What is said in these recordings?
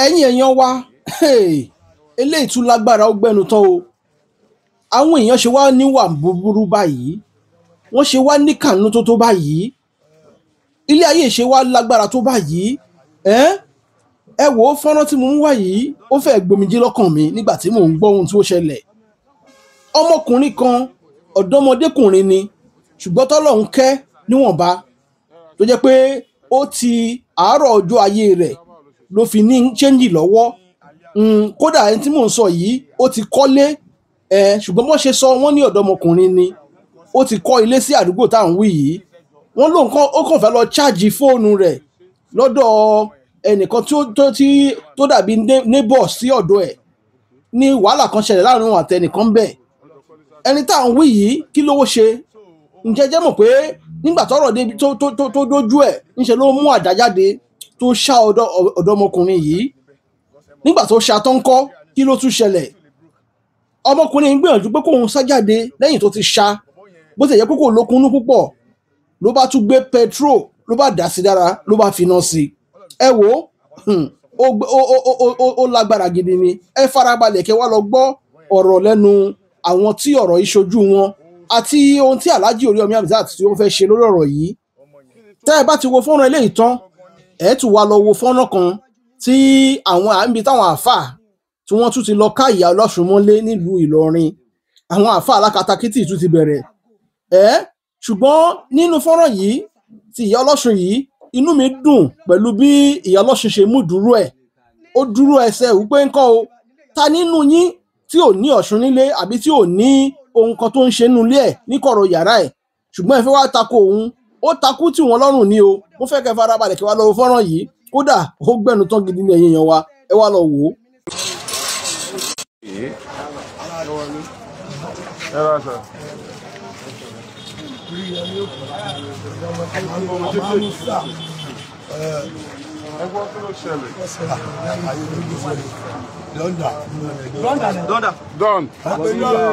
ẹ̀yin èèyàn wa eléyìí tún lágbára ó gbẹnu tán o. Àwọn èèyàn ṣe wá níwà búburú báyìí, wọ́n ṣe wá níkànnú tó báyìí, ilé ayé ṣe wá lágbára tó báyìí. Ẹ wò ó, fọ́nrán tí mo ń wá yìí ó fẹ́ gbomijé lọ́kàn mi nígbà tí mò ń gbọ́ ohun tí ó ṣẹlẹ̀. Ọmọkùnrin kan, ọ̀dọ́mọdékùnrin ni, ṣùgbọ́n tọ́lọ́run kẹ́ níwọ̀nba tó jẹ́ pé ó ti àárọ̀ ọjọ́ ayé rẹ̀ ló fi ní ṣéǹjì lọ́wọ́. Kódà ẹni tí mò ń sọ yìí ó ti kọ́lé, ṣùgbọ́n bọ́n ṣe sọ wọ́n ní ọ̀dọ́mọkùnrin ni, ó ti kọ́ ilé sí àdúgbò tá à ń wí yìí. Wọ́n lóun kan ó kàn fẹ́ lọ ṣáàjì fóònù rẹ̀ lọ́dọ̀ ẹnìkan tó dàbí neighbor sí ọ̀dọ̀ ẹ̀, ní wàhálà kan ṣẹlẹ̀ láàrin òun àtẹnìkan bẹ́ẹ̀. Ẹni tá à ń wí yìí kí lówó ṣe? Ǹjẹ́ jẹ́ mọ̀ pé nígbà tọ́rọ̀ débi tó dójú ẹ̀, ńṣe ló mú àdá jáde tó ṣá ọ̀dọ́mọkùnrin yìí. Nígbà tó ṣá tán kọ́, kí ló tún ṣẹlẹ̀? Ọmọkùnrin ń gbìyànjú pé kóun sá jáde lẹ́yìn tó ti ṣá, bó ti yẹ pé kò lókunnú púpọ̀, ló bá tún gbé petrol ló bá dà sí dára, ló bá finá sí i. Ẹ wò ó lágbára gidi ni. Ẹ farabalẹ̀ kẹ́ wá lọ gbọ́ ọ̀rọ̀ lẹ́nu àwọn tí ọ̀rọ̀ yìí ṣojú wọn àti ohun tí Alhaji Oríyọmí Hamzat tí ó fẹ́ ṣe lórí ọ̀rọ̀ yìí. Tẹ́ ẹ bá ti wo fọ́nrán eléyìí tán, ẹ tún wá lọ wo fọ́nrán kan tí àwọn àmì táwọn àáfàá tí wọ́n tún ti lọ ká ìyá ọlọ́ṣun mọ́lé nílùú Ìlọrin. Àwọn àáfàá alákatakítì tún ti bẹ̀rẹ̀. Ṣùgbọ́n nínú fọ́nrán yìí ti ìyá ọlọ́ṣun yìí, inú mi dùn pẹ̀lú bí ìyá ọlọ́ṣun ṣe mú dúró ẹ̀. Ó dúró ẹsẹ̀ wípé ńkọ́ o, ta nínú yín tí ò ní ọ̀ṣun nílé àbí tí ò ní ohun kan tó ń ṣe nínú ilé ẹ̀ ní kọ̀rọ̀ yàrá ẹ̀, ṣùgbọ́n ẹ fẹ́ wá tako òun. Ó takú tí wọ́n lọ́rùn ní o. Mo fẹ́ kẹ́ farabalẹ̀ kẹ́ wá lọ wo fọ́nrán yìí, kódà ó gbẹ̀nu tán gidi ní ẹ̀yin èèyàn wa, ẹ wá lọ wò ó. Done.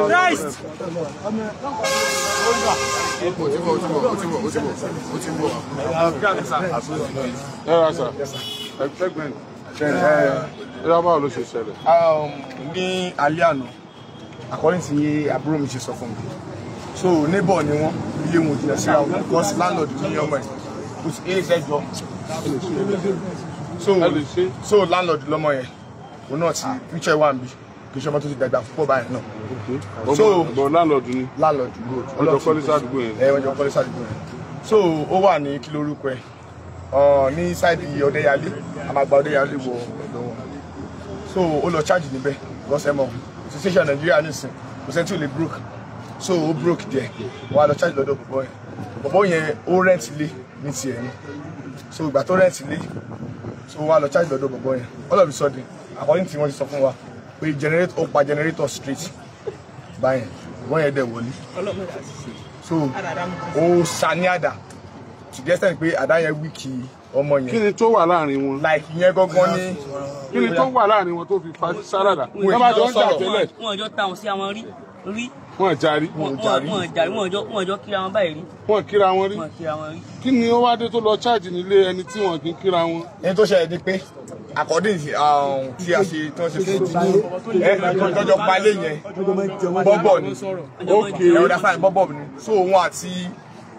Christ. Ní alẹ́ àná, according tí àbúrò mi ṣe sọ fún mi, so neighbor ni wọ́n, ilé wọn jìnnà sí àwọn because landlord ní ọmọ ẹ̀ kò sí ẹjọ́, so landlord lọ́mọ yẹn òun náà ti picture wà níbí kì í ṣe ọmọ tó ti dàgbà púpọ̀ báyìí náà. So landlord ni. Landlord ọjọ́ kọ́lé sádùúgbò yẹn. Ọjọ́ kọ́lé sádùúgbò yẹn. So ó wà ní kí lórúkọ ẹ̀ ní sáìdì Ọdẹ́yàlé, àmàgbà Ọdẹ́yàlé wọ ọ̀dọ̀ wọn. So ó lọ charge níbẹ̀ because ẹ mọ̀ situation Nàìjíríà nìsín kò sẹ́ni tí ò lè broke, so ó broke there wọ́n á lọ charge lọ́dọ̀ bọ̀bọ̀ yẹn ó rent ilé ní tiẹ̀ ni. So ìgbà tó rent ilé, so wọ́n á lọ charge lọ́dọ̀ bọ̀bọ̀ yẹn all of a sudden according tí wọ́n ti sọ fún wa pé ó pa generator straight báyẹn bọ̀bọ̀ yẹn dẹ̀ wọlé, so ó sa ní àdá to the extent pé àdá yẹn wíìkì ọmọ yẹn. Kí ni tó wà láàrin wọn? Like ìyẹn gangan ni. Kí ni tó wà láàrin wọn tó fi fa sáràdà? Wọ́n máa jọ ń jà tẹ́lẹ̀. Wọ́n jọ táwọn sí àwọn rí. Wọ́n járí. Wọ́n jọ kíra wọn báyìí rí. Wọ́n kíra wọn rí. Kí ni ó wá dé tó lọ charge nílé ẹni tí wọ́n kì í kíra wọn? Ẹni tó ṣẹlẹ̀ ni pé according tí a ṣe tí wọ́n ṣe fún mi tọ́jọ́ palẹ̀ yẹn bọ́bọ̀ ni. Ẹ̀rọ dáfà bọ́bọ̀ ni. So òun àti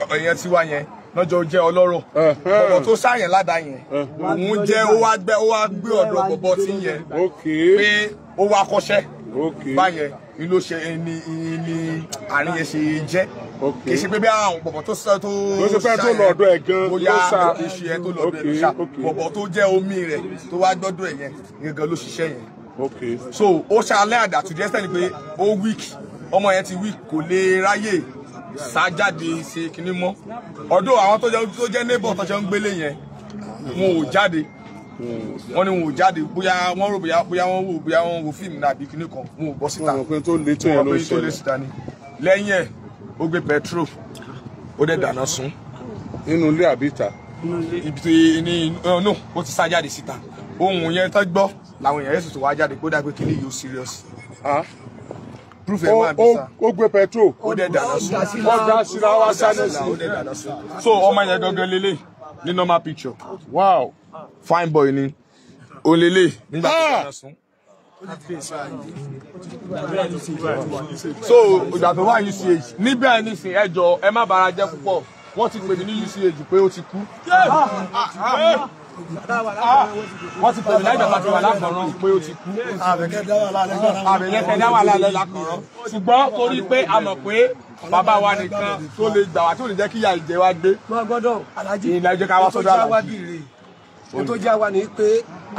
èèyàn tiwa yẹn lọ́jọ́ jẹ́ ọlọ́rọ̀ bọ̀bọ̀ tó sáyẹn ládàá yẹn òun jẹ́ ó wá gbé ọ̀dọ̀ bọ̀bọ̀ tí yẹn pé ó wá kọ́ṣẹ́ báyẹn ìlú ṣe ní àárín yẹn ṣe jẹ́ kì í ṣe pé bí àwọn bọ̀bọ̀ tó sọ tó lọ́dọ̀ ẹ̀ gan bóyá kì í ṣe ẹ tó lọ́dọ̀ ẹ̀ ṣá bọ̀bọ̀ tó jẹ́ omi rẹ̀ tó wá gbọ́dọ̀ ẹ̀ yẹn gangan ló ṣiṣẹ́ yẹn. So ó ṣàlẹ́ àdá tó jẹ́ sẹ́ni pé ó weak, ọmọ yẹn ti weak, kò lè ráyè sájáde ṣe kinní mọ́. Ọ̀dọ̀ àwọn tó jẹ́ neighbor tó jẹ́ ń gbélé yẹn wọn ò jáde, wọ́n ní wọn ò jáde bóyá wọ́n rò bóyá wọ́n wo fíìmù nàbí kinní kan wọn ò bọ́ síta. Ọ̀pẹ tó lé tó yẹn ló ṣẹlẹ̀. Lẹ́yìn ẹ̀ ó gbé petrol ó dẹ̀ dáná sun. Nínú ilé àbí ìta? Ibi tí no ó ti sá jáde síta. Ohun yẹn tó gbọ́ làwọn èèyàn yẹn sì tó wá jáde kó dàgbé kinní yóò serious. Proof ẹ̀ máa bí sá. Ó gbé petrol. Ó dẹ̀ dáná sun. Ó dá síra wá sáré sí. Ó dẹ̀ dáná sun. So ọmọ yẹn gangan lélẹ̀ ní normal picture. Wow. Fine boy ni. olélè nígbà tó sún. So ìgbà tó wà UCH níbẹ̀ ní sìn ẹjọ́ ẹ má bara jẹ́ púpọ̀ wọ́n ti pè mí ní UCH pé ó ti kú. Wọ́n ti pè mí lẹ́gbẹ̀ẹ́ pàtó wà lákànrán pé ó ti kú. Àbẹ̀kẹ́ dá wà lálẹ́ lákànrán. Ṣùgbọ́n torí pé a mọ̀ pé bàbá wa nìkan tó lè gbà wá tó lè jẹ́ kí ìyà ìjẹ wa gbé. Wọ́n gbọ́dọ̀ alájí ìlàjẹ ká wá sọ́dọ̀ alájí. Ètò jẹ́ wa ní pé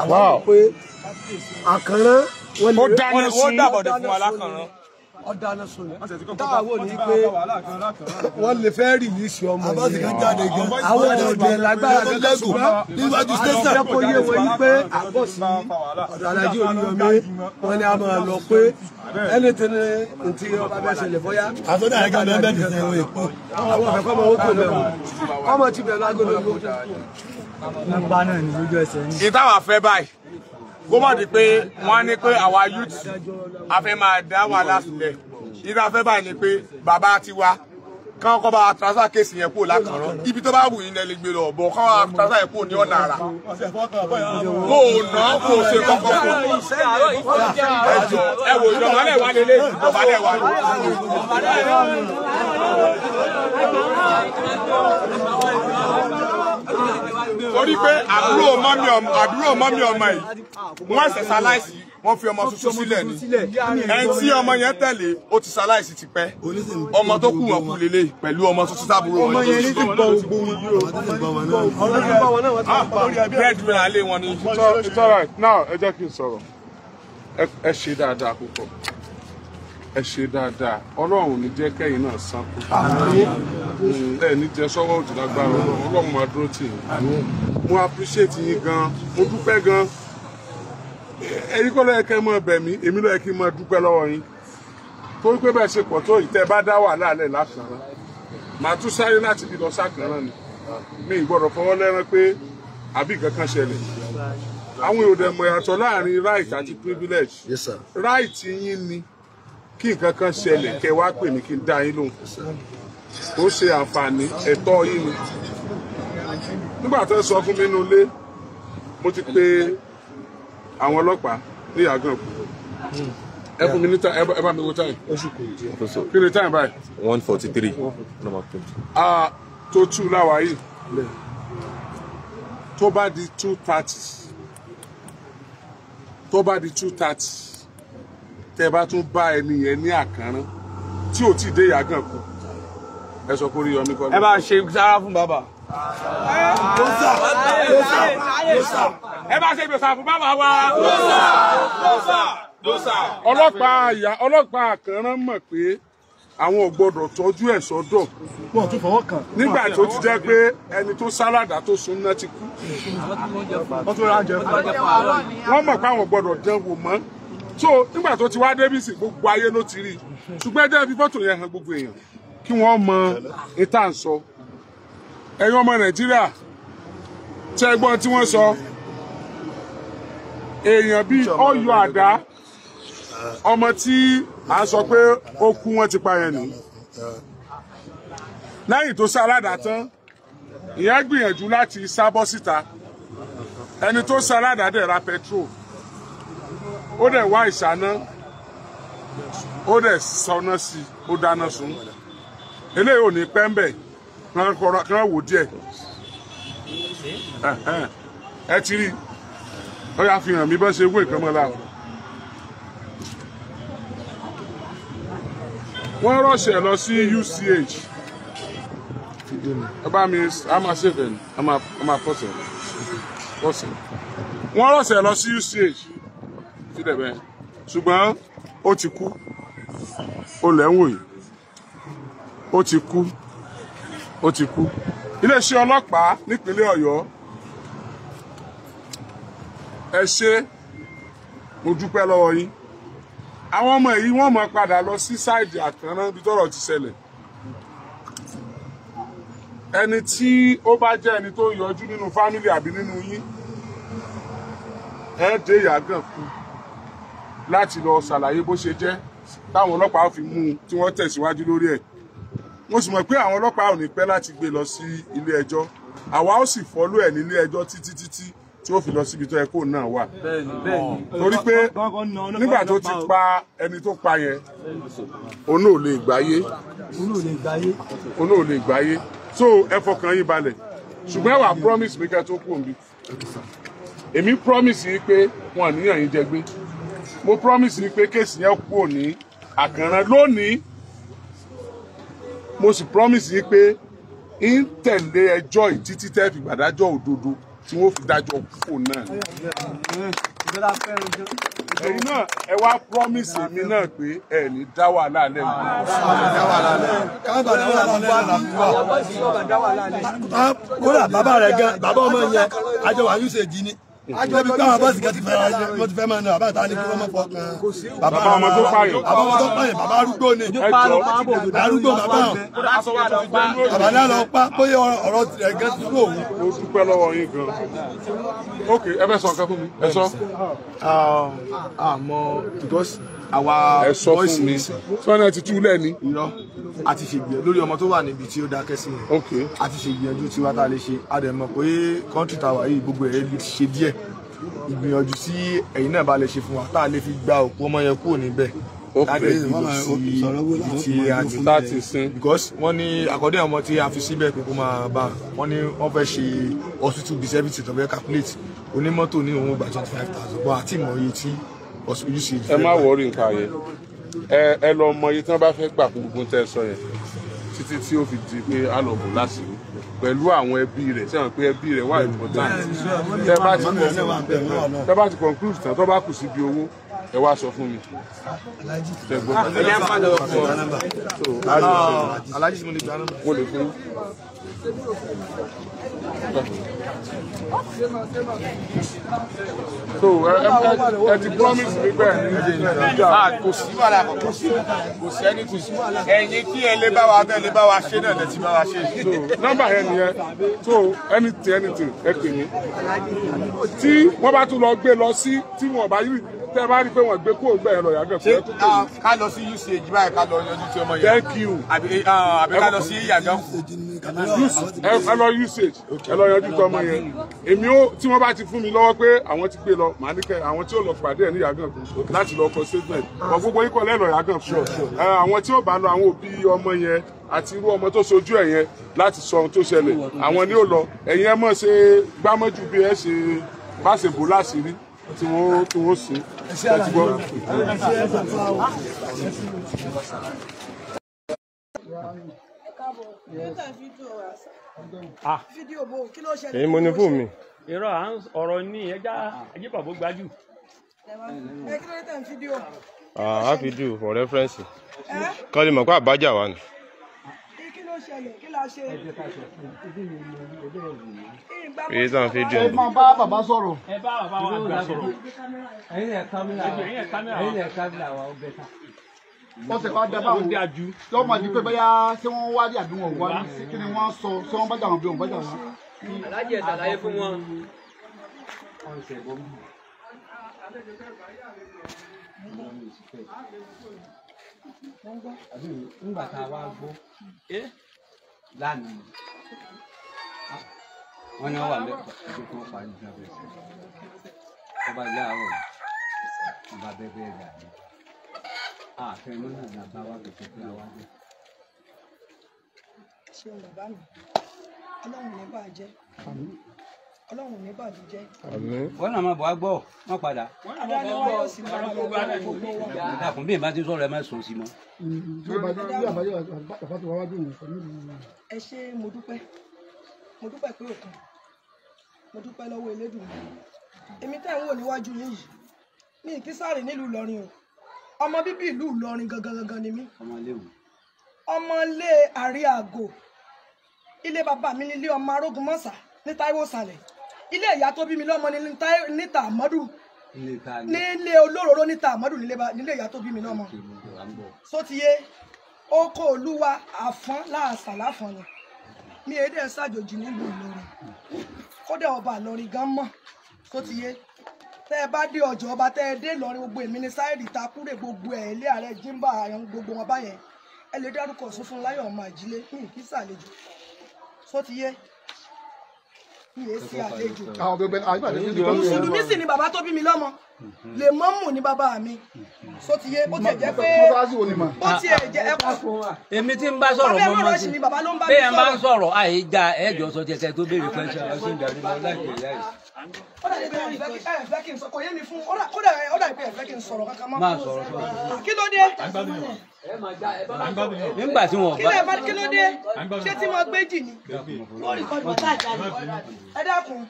àwọn mọ̀ pé àkànrán ó dàbọ̀dẹ̀ fún wa lákànrán. Ọ̀dáná sọ̀rọ̀ táwọn ní pé wọ́n lè fẹ́ rí ní ìṣẹ́ ọmọ yìí àwọn ọ̀dẹ̀ lágbára gẹ́gẹ́ níwájú station kò yé wọ́n yí pé àbọ̀ sí ọ̀dọ̀ Alájí Oríyọmí wọ́n ní a máa lọ pé ẹni tí ní ti ọba bẹ́ẹ̀ ṣẹlẹ̀ bóyá. àtọ́jà ẹ̀ka bẹ́ẹ̀ bẹ́ẹ̀ ti ṣe èkó. àwọn ọ̀fẹ́ kọ́mọ ó pè bẹ́ẹ̀ kọ́mọ ti bẹ̀rẹ̀ lágolo ìlú. ìtawà fẹ́ báyìí kó mọ̀ di pé wọ́n ní pé àwa youth a fẹ́ máa dá wàhálà sílẹ̀ ìdá fẹ́ báyìí ni pé bàbá ti wá káwọn kọ́ bá wa transfer kéèsì yẹn kúrò lákànrán ibi tó bá wù yín lẹ́lẹ́ gbé lọ bọ̀ káwọn wa transfer yẹn kúrò ní ọ̀nà àrà kó o ná kó o ṣe kọ́kọ́ fún ẹ wò ìjọba lẹ̀ wá lélẹ̀ ìjọba lẹ̀ wá. Torí pé àbúrò mọ́mí ọmọ yìí wọ́n ṣẹ̀ ṣaláìsí wọ́n fi ọmọ tuntun sílẹ̀ ni ẹni tí ọmọ yẹn tẹ̀lé ó ti ṣaláìsí ti pẹ́ ọmọ tó kù wọn kú lélẹ̀ pẹ̀lú ọmọ tuntun sábúrò wọn. ọmọ yẹn ní ti bọ gbogbo wọn yìí o. bread mi àlè wọn ni. It's all right. Now ẹ jẹ́ kí n sọ̀rọ̀ ẹ ṣe dáadáa púpọ̀ ẹ ṣe dáadáa Ọlọ́run ní jẹ́ kẹ́yìn náà san kú ẹ ní jẹ sọ́wọ́ òjò lágbára Ọlọ́run máa dúró tì yín mo appreciate yín gan mo dúpẹ́ gan ẹ̀yin kọ́ ló yẹ kẹ́ mọ́ bẹ̀ mí èmi ló yẹ kí n máa dúpẹ́ lọ́wọ́ yín torí pé bẹ́ẹ̀ ṣe pọ̀ tó yìí tẹ́ bá dá wàhálà lẹ̀ lákànrán màá tún sáré láti fi lọ sákànrán ni mi ì gbọ́dọ̀ fọwọ́ lẹ́rán pé àbí kankan ṣẹlẹ̀ àwọn èrò dẹ̀ mọ̀ yàtọ̀ láàrin right àti privilege right yín ni kí nǹkan kan ṣẹlẹ̀ kẹ́ wá pè mí kí n dá yín lóhùn ó ṣe àǹfààní ẹ̀tọ́ yín ni nígbà tó sọ fún mi nínú ilé mo ti pe àwọn ọlọ́pàá ní Yàgàn ẹ fún mi ní ẹ bá mi wo time kí ni time báyìí 1:43 tó 2 láwa yìí tó bá di 2:30 tẹ́ bá tún bá ẹni yẹn ní àkànrán tí ò tí ì dé Yàgàn kù ẹ sọ pé Oríyọmí kọ́ ẹ bá ṣe sára fún bàbá. ẹ bá ṣe ìgbésà fún bàbá wa. ọlọ́pàá àkànrán mọ̀ pé àwọn ò gbọ́dọ̀ tọ́jú ẹ̀ sọ́dọ̀ nígbà tó ti jẹ́ pé ẹni tó sálàdà tó sun náà ti kú wọ́n mọ̀ pé àwọn ò gbọ́dọ̀ dán wò mọ́ so nígbà tó ti wá débìsì gbogbo ayé ló ti rí ṣùgbọ́n ẹ jẹ́ fi fọ́tò yẹn hàn gbogbo èèyàn kí wọ́n mọ ìta ń sọ ẹ̀yin ọmọ Nàìjíríà tẹ́ gbọ́n tí wọ́n sọ èèyàn bíi ọyọ àdá ọmọ tí à ń sọ pé ó kú wọ́n ti pa yẹn nì lẹ́yìn tó sá aládàá tán ìyẹn gbìyànjú láti sá bọ́ síta ẹni tó sá aládàá dẹ̀ ra petrol ó dẹ̀ wá ìṣáná ó dẹ̀ sọná sí ó dáná sun eléyìí ò ní pẹ́ńbẹ̀ kan wò díẹ̀ ẹ ti rí ó yà fi hàn mí bá ṣe wé nǹkan mọ́ láwọn. wọ́n rọ̀ṣẹ̀ lọ sí UCH ẹ bá mi a máa ṣèfẹ̀ ni a máa pọ̀sẹ̀ wọ́n rọ̀ṣẹ̀ lọ sí UCH sílẹ̀ bẹ́ẹ̀ ṣùgbọ́n ó ti kú ó lẹ̀ ń wò yìí ó ti kú iléeṣẹ́ ọlọ́pàá nípínlẹ̀ Ọ̀yọ́ ẹ ṣé mo dúpẹ́ lọ́wọ́ yín àwọn ọmọ yìí wọ́n máa padà lọ sí sáìdì àkànrán bí tọ́rọ̀ ti ṣẹlẹ̀ ẹni tí ó bá jẹ́ ẹni tó yọjú nínú fámílì àbí nínú yín ẹ dé Yàgàn kú láti lọ ṣàlàyé bó ṣe jẹ́ táwọn ọlọ́pàá fi mú un tí wọ́n tẹ̀síwájú lórí ẹ̀ mo sì mọ̀ pé àwọn ọlọ́pàá ò ní pẹ́ láti gbé lọ sí ilé ẹjọ́ àwa ó sì fọ́lú ẹ̀ nílé ẹjọ́ títí tí ó fi lọ síbi tó yẹ kó náà wà torí pé nígbà tó ti pa ẹni tó pa yẹn òun náà ò lè gbáyé òun náà ò lè gbáyé so ẹ fọkàn yín balẹ̀ ṣùgbọ́n ẹ wá promise mi kẹ́ tó kú òǹbí èmi promise yín pé wọn àníyàn yín jẹ gbé mo promise yín pé kéèsì yẹn kú òní àkànràn lónìí mo sì promise yín pé ń tẹ̀lé ẹjọ́ yìí títí tẹ́ fi gbàdájọ́ òdodo tí wọ́n fi dájọ́ kúkú náà. ẹ̀yin náà ẹ wá promise mi náà pé ẹ ní dá wàhálà lẹ́nu. kódà bàbá rẹ̀ gan bàbá ọmọ yẹn àjọ wà usage ni àjọ bí káwọn bọ́ọ̀sì kan ti fẹ́ máa nà bàbá ta ni kí wọ́n mọ̀ fọkàn bàbá ọmọ tó pààyàn. bàbá ọmọ tó pààyàn bàbá arúgbó ni arúgbó bàbá hàn bàbá náà lọ pa bóyá ọ̀rọ̀ tirẹ̀ gan ti kú òun. mo dúpẹ́ lọ́wọ́ yín gan. ok ẹ fẹ́ sọ nǹkan fún mi ẹ sọ. àmọ́ because àwa ẹ sọ fún mi sọ́nà ti tú lẹ́ni. irọ́ a ti ṣègbè lórí ọmọ tó wà níbi tí ó dákẹ́ sí yẹn. ok a ti ṣègbìyànjú tí wá tá a lè ṣe a dẹ̀ mọ̀ pé kọ́ńtì tàwa yìí gbogbo ẹ̀ lè ṣe díẹ̀ ìgbìyànjú tí ẹ̀yin náà bá lè ṣe fún wa tá a lè fi gba òkú ọmọ yẹn kúrò níbẹ̀ láti ibi tí a ti láti sin. because wọ́n ní àkọ́dé ọmọ tí a fi síbẹ̀ pé kó máa bá wọ́n ní wọ́n fẹ́ ṣe hospital bill service tó fẹ́ calculate onímọ́tò ní òun gba 25,000 bọ́ àti ìmọ̀ iye tí hospital ṣe. ẹ má wọrí nǹkan yẹn ẹ lọ mọ iye tí wọ́n bá fẹ́ gbà fún gbogbo tẹ́ ẹ sọ yẹn títí tí ó fi di pé a lọ bò láṣìírí pẹ̀lú àwọn ẹbí rẹ̀ tí wọ́n pe ẹbí rẹ̀ wà important tẹ́ bá ti conclude tán tó bá kù síbi owó ẹ wá sọ fún mi. alájí tí mo lè gbà náà. mo lè fún so ẹ ti promise mi bẹ́ẹ̀ kò sí wàhálà kò sí ẹni kò sí ẹ̀yin kí ẹ lè bá wa bẹ́ẹ̀ lè bá wa ṣe náà lè ti bá wa ṣe. nọ́mbà yẹn nìyẹn so anything ẹ pè mí tí wọ́n bá tún lọ gbé lọ sí tí wọ́n bá yí tẹ́ bá rí pé wọ́n gbé kó gbẹ ẹ̀rọ yàgẹ̀ fún ẹ tó pè mí. ká lọ sí usage báyìí ká lọ yanjú tí ọmọ yẹn. thank you. àbí ká lọ sí yàgàn. ẹ lọ usage ẹ lọ yanjú tí ọmọ yẹn èmi ó tí wọ́n bá ti fún mi lọ́wọ́ pé àwọn ti gbé lọ màá ní kẹ́ àwọn tí ó lọ pàdé ẹ̀ ní yàgàn fún láti lọ kọ statement ọ̀ gbogbo yín kọ́ lẹ́lọ yàgàn fún àwọn tí ó bá lọ àwọn òbí ọmọ yẹn àti irú ọmọ tó sojú ẹ̀ yẹn láti sọ ohun tó ṣẹlẹ̀ àwọn ni ó lọ ẹ̀yin ẹ mọ̀ ṣe gbámọ́jú bí ẹ ṣe bá ṣe bò láṣìírí tí wọ́n sìn ẹ ti gbọ́. èyí mo ní fún mi. irọ́ ọ̀rọ̀ ní ẹjẹ́ bàbá gbajú. ẹ kí ló dé tẹ̀ ń fídíò. a fídíò for reference. kọ́ lè mọ̀ pé àbájá wa ni. kí ló ṣẹlẹ̀ kí la ṣe. èyí tàn fídíò. ẹ máa bá bàbá sọ̀rọ̀. ẹ bá bàbá wa gbà sọ̀rọ̀. ẹ̀yin ẹ̀ kámẹ́rà wa ó bẹ̀ta. wọ́n ti pa dábàá ó wọn dáa ju. lọ́mọ ní pé bóyá ṣé wọ́n wá rí àbí wọn wá ní kí ni wọ́n sọ ṣé wọ́n bá jà wọn bí wọn bá jà wọn. alájẹ ṣàlàyé fún wọn. nígbà tá a wá gbọ́ lánàá wọ́n ní wọ́n wà lẹ́kọ̀ọ́ tó kọ́ parí ìjà bẹ́ẹ̀ sí ọba ilé àárọ̀ ọba bẹ́ẹ̀ gbà ní àfẹ́ lónà ní àbá wa kẹ̀kẹ́ pé àwa jẹ́. ṣé o bàbá mi ọlọ́run ní bàjẹ́ ọlọ́run ní bàjẹ́ jẹ́. wọ́n náà máa bọ̀ á gbọ́ wọ́n padà. adáni wọn yóò sì máa lọ gbogbo wọn. ìdàkùn bí ìbá ti sọ̀rọ̀ ẹ má sọ sí mọ́. ẹ ṣé mo dúpẹ́ pé òkun mo dúpẹ́ lọ́wọ́ Elédùmarè èmi tẹ́ ń wò níwájú yín yìí mi kì í sáré nílùú Ìlọrin o ọmọ bíbí ìlú Ìlọrin gangan ni mí ọmọ ilé Àríàgò ilé bàbá mi nílé ọmọ Arógunmọ́sà ní Táíwò Sàlẹ̀ ilé ìyá tó bí mi lọ́mọ ní Tàmọ́dù nílé Olóróró ní Tàmọ́dù nílé ìyá tó bí mi lọ́mọ sótìyé oko Olúwa àfọ́n láàṣà láfọ́n ni mi èdè ṣàjòjì nílùú Ìlọrin kódà ọba Ìlọrin gan mọ̀ sótìyé tẹ́ ẹ bá dé ọjọ́ ọba tẹ́ ẹ dé Ìlọrin gbogbo èmi ní sáìdì Takúrè gbogbo ẹ̀ ilé ààrẹ Jímbà àyàn gbogbo wọn báyẹn ẹ lè dárúkọ Ọ̀ṣunfúnláyọ̀ ọmọ Àjílé ní ìkísà àlejò sótìyé mi ò sí àlejò. àwọn gbẹgbẹ àgbàdo ní ìjọba mùsùlùmí sì ni bàbá tó bí mi lọ́mọ lè mọ́mù ní bàbá mi so ti yé bó tiẹ̀ jẹ́ pé bó tiẹ̀ jẹ́ ẹ̀kọ́. èmi tí ń bá sọ̀rọ̀ mọ́ mọ́ sí bí ẹ̀ máa ń sọ̀rọ̀ àìjà ẹ̀jọ̀ sọ tiẹ̀ tó béèrè pẹ́ńsì ọ̀sìn ìdarí mọ́ láìpẹ́ ìyá yìí. ó dà bí ẹ fẹ́ kí n sọ kò yé mi fún ó dà bí ẹ fẹ́ kí n sọ̀rọ̀ kankan mọ́. máa sọ̀rọ̀ kí ló dé. nígbà tí wọn bá kí ló dé ṣé tí mo gbé jì ni. ẹ dákun.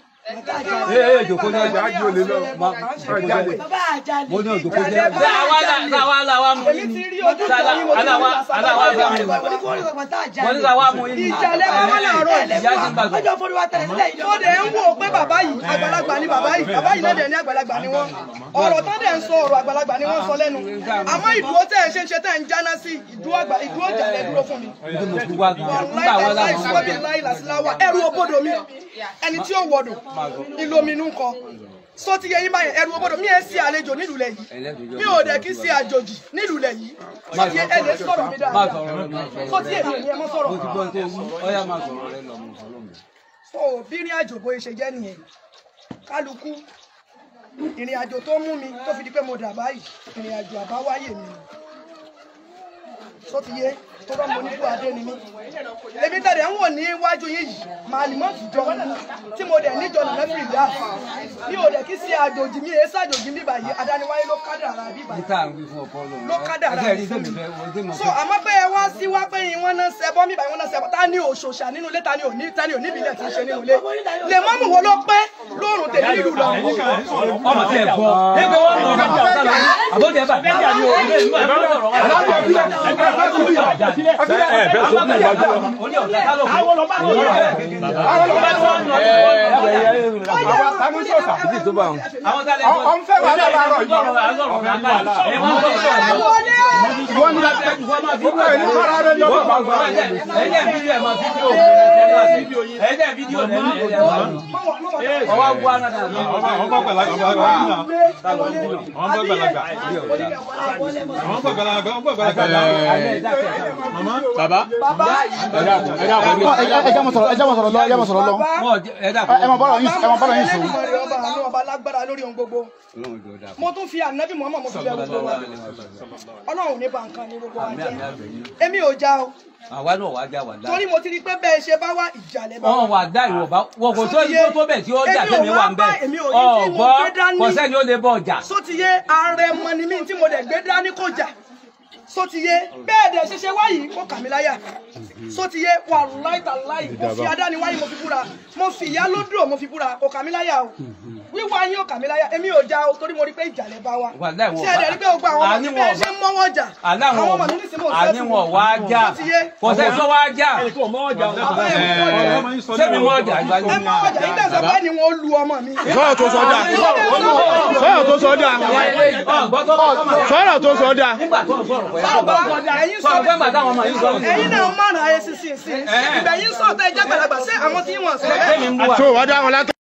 jòkó ní ọjà ájú olè lọ mo ní òjòkó ní ọjà àwa mú yìí aláwa bá mú yìí wọ́n ní sáwá mú yìí ìjàlẹ̀ wọn náà rọ ìyá ti ń bàgbọ́. mo dẹ̀ ń wò pé bàbá yìí àgbàlagbà ni bàbá yìí náà dẹ̀ ní àgbàlagbà ni wọ́n ọ̀rọ̀ tán dẹ̀ ń sọ ọ̀rọ̀ àgbàlagbà ni wọ́n sọ lẹ́nu àmọ́ ìdúró tẹ̀ ń ṣe tẹ̀ ń jáná sí ìdúró ìjàlẹ̀ dúró fún mi. ẹrù òbodò mi ẹni tí ó wọdò ìlòmínú kọ sọ ti yẹ yín báyẹn ẹrù òbodò mi ẹ sí àlejò nílùú lẹ yìí mi ò dẹ kí sí àjòjì nílùú lẹ yìí sọ ti yẹ ẹ lè sọ̀rọ̀ mi dáadáa sọ ti yẹ mi ò ní ẹ mọ sọ̀rọ̀. so bí ìrìn àjò bóyá ṣe jẹ́ nìyẹn kálukú ìrìn àjò tó mú mi tó fi di pé mo dà báyìí ìrìn àjò àbáwáyé mi sọ ti yẹ tó bá mo ní kó adé ni mí èmi tẹ̀lé ń wò níwájú yín yìí màálìmọ́tì jọ tí mo dẹ̀ níjọ nà lẹ́fìrì dá mi ò dẹ̀ kí sí àjòjì mi èé sàjòjì mi báyìí adániwáyé ló kádàrá bí báyìí ló kádàrá fún mi so àmọ́ pé ẹ wá sí wá pé yín wọ́n náà ṣẹbọ́ mi báyìí wọ́n náà ṣẹbọ́ ta ni òṣòṣà nínú ilé ta ni òní ìbílẹ̀ tí ń ṣe nínú ilé lè mọ́ mú wo ló pé lóòrùn tèmi nílùú lọ. ọmọ tí ẹ bọ ẹgbẹ́ wọn mọ ọmọ ọsán lọ àbọ̀dé ẹ bá bẹ́ẹ̀ jà ní òní ìlú ẹ bá sọ̀rọ̀ baba ẹ mọ sọ̀rọ̀ lọ ẹ mọ bọ́lọ̀ yín sùn. ọba lágbára lórí ohun gbogbo mo tún fi ànábì Muhammad mo fi bẹ gbogbo wa Ọlọ́run ní bàǹkan ní gbogbo wa jẹ èmi ò já o àwa náà wàá já wà dá torí mo ti rí pé bẹ́ẹ̀ ṣe bá wá ìjàlẹ̀ bá wọn wà dá ìwọ̀nba wọn kò tó bẹ̀ tí ó jà tẹ̀mí wà ń bẹ̀ ọ̀gbọ́ kò sẹ́ni ó lè bọ̀ ọjà. sótìyé ààrẹ mọ ni mí tí mo dẹ̀ gbé dání kó jà sótìyé bẹ́ẹ̀ dẹ̀ ṣẹṣẹ wáyìí kó kà mí láyà sótìyé wà láìtàláì mo fi adániwáyé mo fi búra mo fi ìyá lódò mo fi búra kó kà mí láyà o wíwá yín ò kà mí láyà èmi ò já o torí mo rí pé ìjàlẹ̀ bá wa ṣé ẹ dẹ̀ rí pé o gba àwọn ọmọ mi bẹ́ẹ̀ ṣe ń mọ́wọ́ jà àwọn ọmọ mi nísìnyí mo ń sẹ́tù àníwọ̀n wá já kò sẹ́ sọ wá já sẹ́mi mọ́ ọjà ẹ mọ́ ọjà yín tẹ̀sán bá ní wọn lu ọmọ mi. sọ́yọ̀ tó sọ́jà sọ́yọ̀ tó sọ́jà sọ́yọ̀ tó sọ́jà. ẹ̀yin náà mọ̀ràn ayé sísìn sí ibẹ̀ yín sọ̀tẹ̀ ẹ̀jẹ̀ gbàlagbà sí àwọn tí wọ́n sọ. tó wá dá wọn látọ̀.